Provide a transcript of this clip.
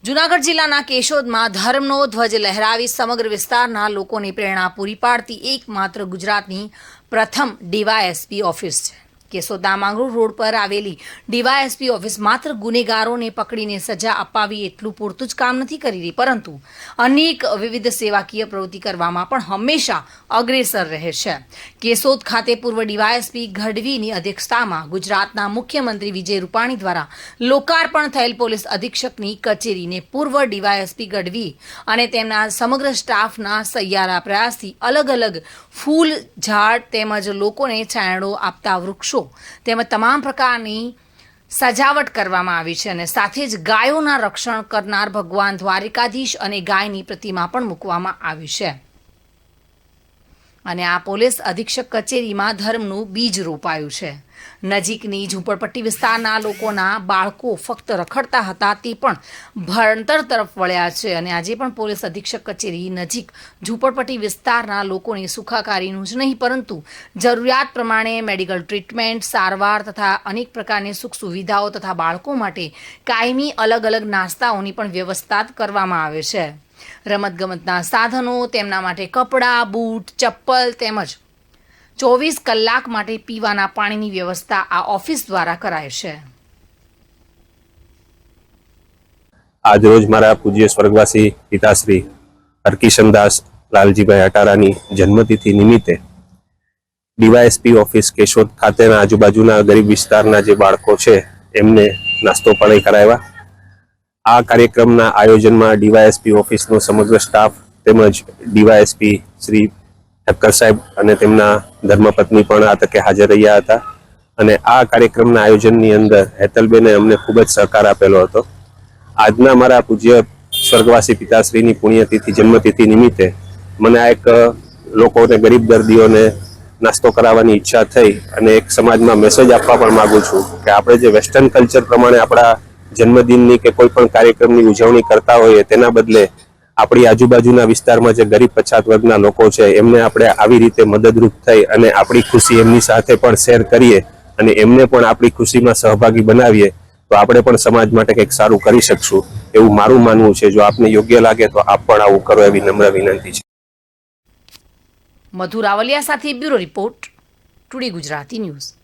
જૂનાગઢ જિલ્લાના કેશોદમાં ધર્મનો ધ્વજ લહેરાવી સમગ્ર વિસ્તારના લોકોને પ્રેરણા પૂરી પાડતી એકમાત્ર ગુજરાતની પ્રથમ ડીવાયએસપી ઓફિસ છે. કેશોદના માંગરોળ રોડ પર આવેલી ડીવાયએસપી ઓફિસ માત્ર ગુનેગારોને પકડીને સજા અપાવી એટલું પૂરતું જ કામ નથી કરી રહી, પરંતુ અનેક વિવિધ સેવાકીય પ્રવૃત્તિ કરવામાં પણ હંમેશા અગ્રેસર રહે છે. કેશોદ ખાતે પૂર્વ ડીવાયએસપી ગઢવીની અધ્યક્ષતામાં ગુજરાતના મુખ્યમંત્રી વિજય રૂપાણી દ્વારા લોકાર્પણ થયેલ પોલીસ અધિક્ષકની કચેરીને પૂર્વ ડીવાયએસપી ગઢવી અને તેમના સમગ્ર સ્ટાફના સહિયારા પ્રયાસથી અલગ અલગ ફૂલ, ઝાડ તેમજ લોકોને છાંયડો આપતા વૃક્ષો તેમજ તમામ પ્રકારની સજાવટ કરવામાં આવી છે અને સાથે જ ગાયોના રક્ષણ કરનાર ભગવાન દ્વારિકાધીશ અને ગાયની પ્રતિમા પણ મૂકવામાં આવી છે. અને આ પોલીસ અધિક્ષક કચેરીમાં ધર્મનું બીજ રોપાયું છે. નજીકની ઝૂંપડપટ્ટી વિસ્તારના લોકોના બાળકો ફક્ત રખડતા હતા તે પણ ભણતર તરફ વળ્યા છે અને આજે પણ પોલીસ અધિક્ષક કચેરી નજીક ઝૂંપડપટ્ટી વિસ્તારના લોકોની સુખાકારીનું જ નહીં પરંતુ જરૂરિયાત પ્રમાણે મેડિકલ ટ્રીટમેન્ટ, સારવાર તથા અનેક પ્રકારની સુખ સુવિધાઓ તથા બાળકો માટે કાયમી અલગ અલગ નાસ્તાઓની પણ વ્યવસ્થા કરવામાં આવે છે. રમતગમતના સાધનો, તેમના માટે કપડાં, બૂટ, ચપ્પલ તેમજ 24 કલાક માટે પીવાના પાણીની વ્યવસ્થા આ ઓફિસ દ્વારા કરાય છે. આજરોજ મારા પૂજ્ય સ્વર્ગવાસી પિતાશ્રી હરકિશનદાસ લાલજીભાઈ અટારાની જન્મતિથિ નિમિત્તે ડીવાયએસપી ઓફિસ કેશોદ ખાતેના આજુબાજુના ગરીબ વિસ્તારના જે બાળકો છે એમને નાસ્તો પાણી કરાવ્યા. આ કાર્યક્રમના આયોજનમાં ડીવાયએસપી ઓફિસનો સમગ્ર સ્ટાફ તેમજ ડીવાયએસપી શ્રી ઠક્કર સાહેબ અને તેમના ધર્મપત્ની પણ આ તકે હાજર રહ્યા હતા અને આ કાર્યક્રમના આયોજનની અંદર હેતલબેને અમને ખૂબ જ સહકાર આપેલો હતો. આજના મારા પૂજ્ય સ્વર્ગવાસી પિતાશ્રીની પુણ્યતિથિ જન્મતિથિ નિમિત્તે મને આ એક લોકોને, ગરીબ દર્દીઓને નાસ્તો કરાવવાની ઈચ્છા થઈ અને એક સમાજમાં મેસેજ આપવા પણ માગું છું કે આપણે જે વેસ્ટર્ન કલ્ચર પ્રમાણે આપણા જન્મદિનની કે કોઈ પણ કાર્યક્રમની ઉજવણી કરતા હોઈએ તેના બદલે આપણી આજુબાજુના વિસ્તારમાં જે ગરીબ પછાત વર્ગના લોકો છે એમને આપણે આવી રીતે મદદરૂપ થઈ અને આપણી ખુશી એમની સાથે પણ શેર કરીએ અને એમને પણ આપણી ખુશીમાં સહભાગી બનાવીએ તો આપણે પણ સમાજ માટે કંઈક સારું કરી શકશું એવું મારું માનવું છે. જો આપને યોગ્ય લાગે તો આપ પણ આવું કરો એવી નમ્ર વિનંતી છે. મધુ રાવલિયા સાથે bureau report, today Gujarati news.